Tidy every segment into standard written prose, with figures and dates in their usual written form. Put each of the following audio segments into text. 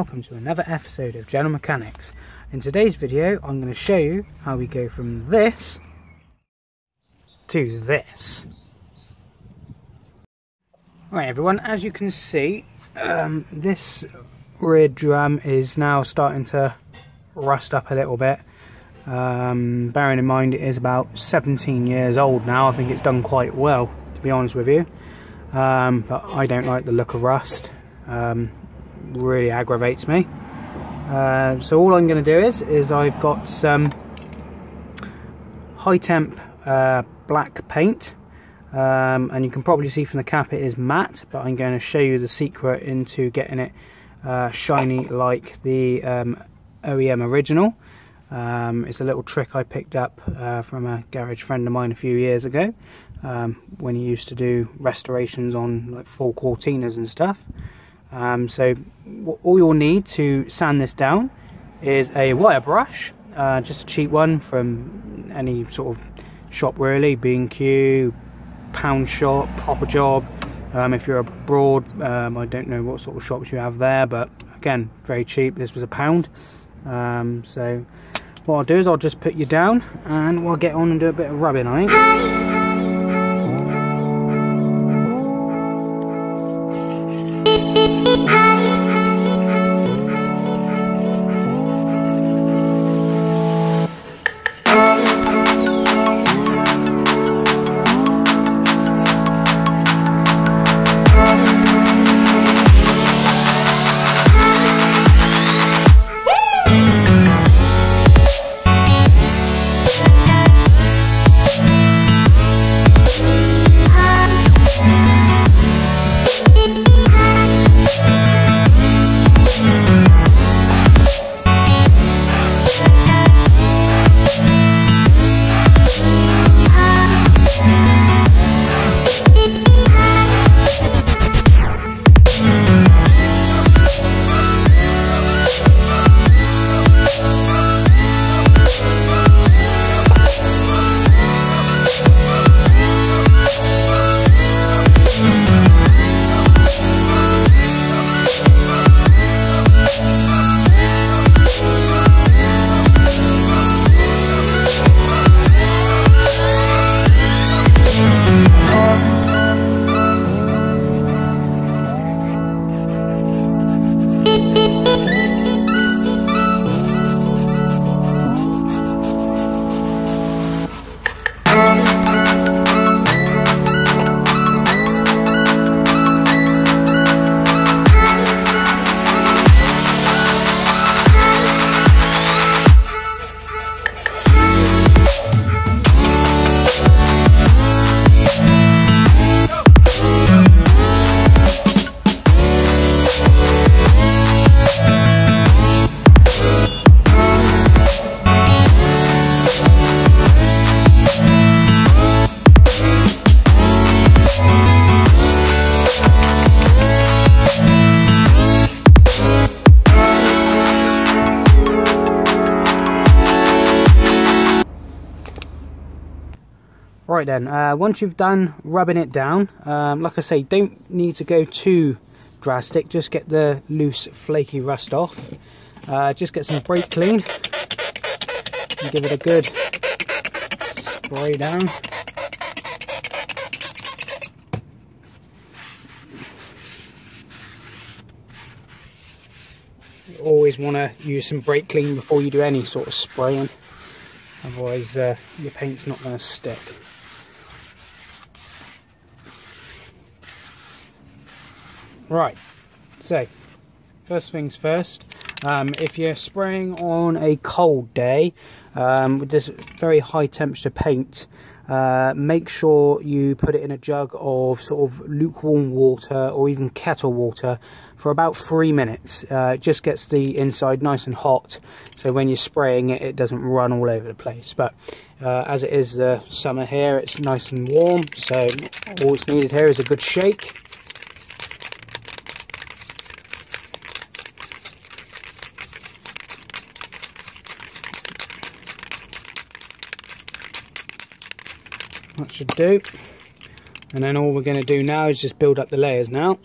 welcome to another episode of General Mechanics. In today's video I'm going to show you how we go from this to this. Right everyone, as you can see, this rear drum is now starting to rust up a little bit. Bearing in mind it is about 17 years old now. I think it's done quite well, to be honest with you, but I don't like the look of rust. Really aggravates me. So all I'm going to do is I've got some high temp black paint, and you can probably see from the cap it is matte, but I'm going to show you the secret into getting it shiny like the OEM original. It's a little trick I picked up from a garage friend of mine a few years ago, when he used to do restorations on like full Cortinas and stuff. So all you'll need to sand this down is a wire brush, just a cheap one from any sort of shop really, B&Q, pound shop, Proper Job. If you're abroad, I don't know what sort of shops you have there, but again, very cheap. This was £1. So what I'll do is I'll just put you down and we'll get on and do a bit of rubbing, I think. Right then, once you've done rubbing it down, like I say, don't need to go too drastic, just get the loose flaky rust off. Just get some brake clean and give it a good spray down. You always want to use some brake clean before you do any sort of spraying, otherwise your paint's not going to stick. Right, so first things first, if you're spraying on a cold day with this very high temperature paint, make sure you put it in a jug of sort of lukewarm water or even kettle water for about 3 minutes. It just gets the inside nice and hot, so when you're spraying it, it doesn't run all over the place. But as it is the summer here, it's nice and warm, so all it's needed here is a good shake. That should do. And then all we're going to do now is just build up the layers now.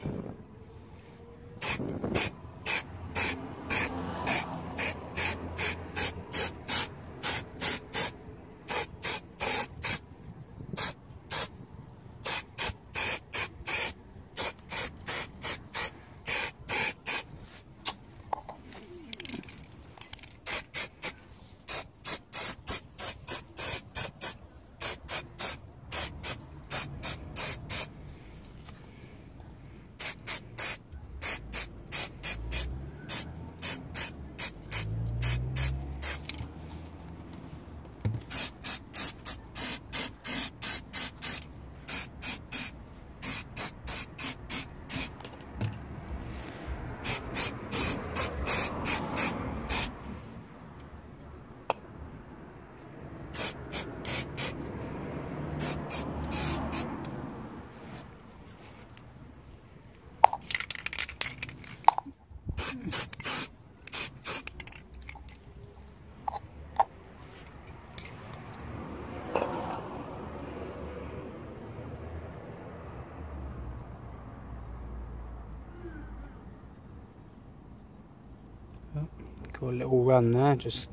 Oh, got a little run there, just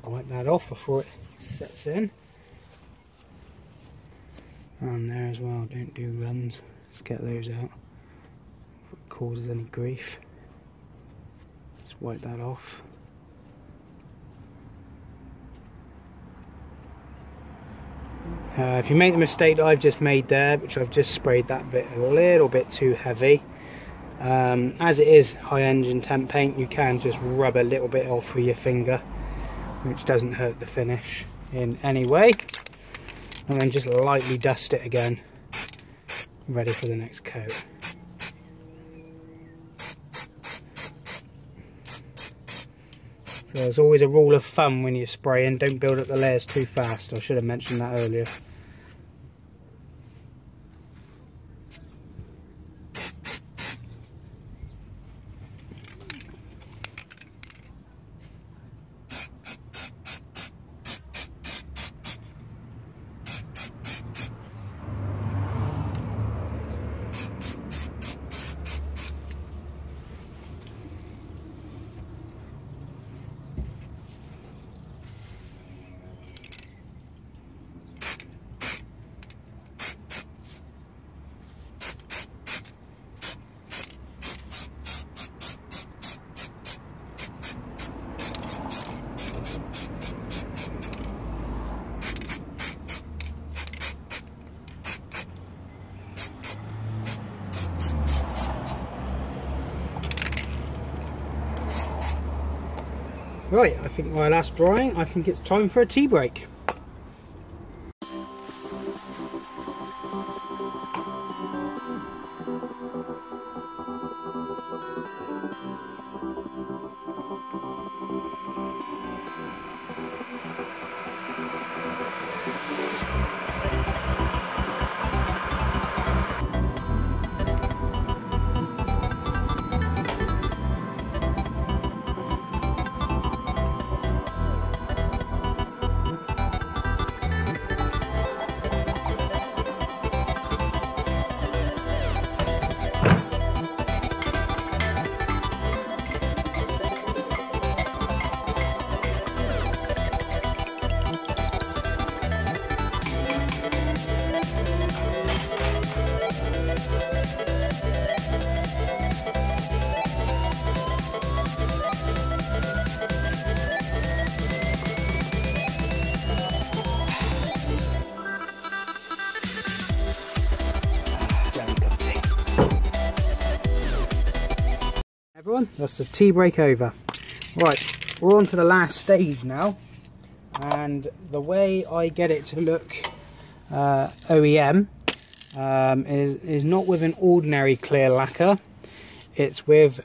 wipe that off before it sets in. And there as well, don't do runs, let's get those out if it causes any grief. Just wipe that off. If you make the mistake that I've just made there, which I've just sprayed that bit a little bit too heavy, as it is high engine temp paint, you can just rub a little bit off with your finger, which doesn't hurt the finish in any way, and then just lightly dust it again, ready for the next coat. So there's always a rule of thumb when you're spraying, don't build up the layers too fast. I should have mentioned that earlier. Right, I think while that's drying, I think it's time for a tea break. Everyone, that's the tea break over. Right, we're on to the last stage now, and the way I get it to look OEM is not with an ordinary clear lacquer, it's with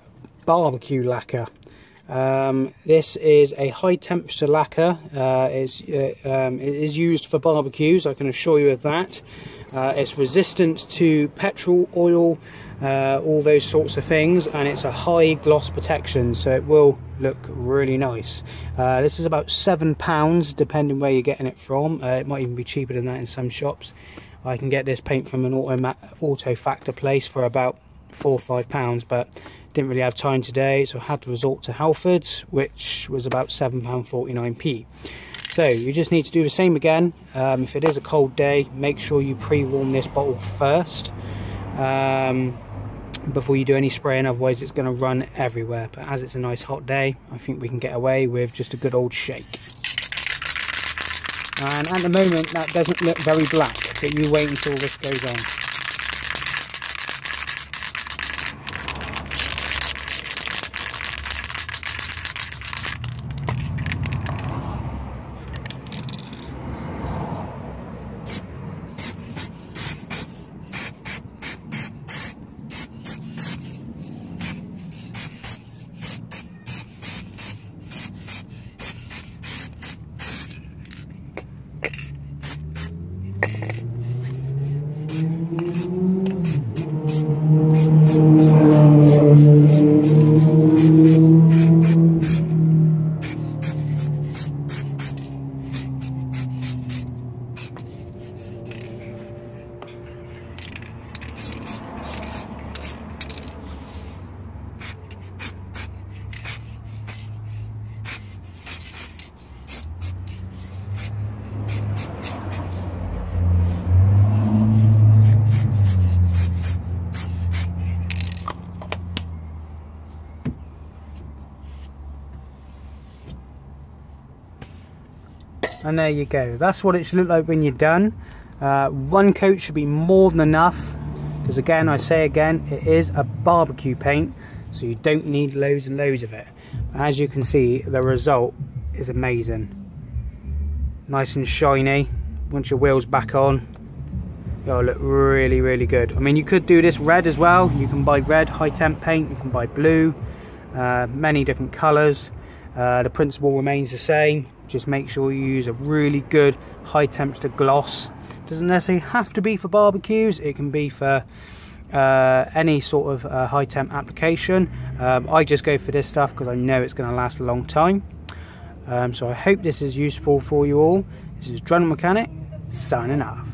barbecue lacquer. This is a high temperature lacquer. It is used for barbecues, I can assure you of that. It's resistant to petrol, oil, all those sorts of things, and it's a high gloss protection, so it will look really nice. This is about £7 depending where you're getting it from. It might even be cheaper than that in some shops. I can get this paint from an auto factor place for about £4 or £5, but didn't really have time today, so I had to resort to Halfords, which was about £7.49p. So you just need to do the same again. If it is a cold day, make sure you pre-warm this bottle first before you do any spraying, otherwise it's going to run everywhere. But as it's a nice hot day, I think we can get away with just a good old shake. And at the moment that doesn't look very black, but you wait until this goes on. And there you go, that's what it should look like when you're done. One coat should be more than enough, because again, I say again, it is a barbecue paint, so you don't need loads and loads of it. As you can see, the result is amazing. Nice and shiny. Once your wheel's back on, it'll look really, really good. I mean, you could do this red as well. You can buy red high temp paint, you can buy blue, many different colours. The principle remains the same. Just make sure you use a really good high temperature gloss. Doesn't necessarily have to be for barbecues, it can be for any sort of high temp application. I just go for this stuff because I know it's going to last a long time. So I hope this is useful for you all. This is Drunner Mechanic signing off.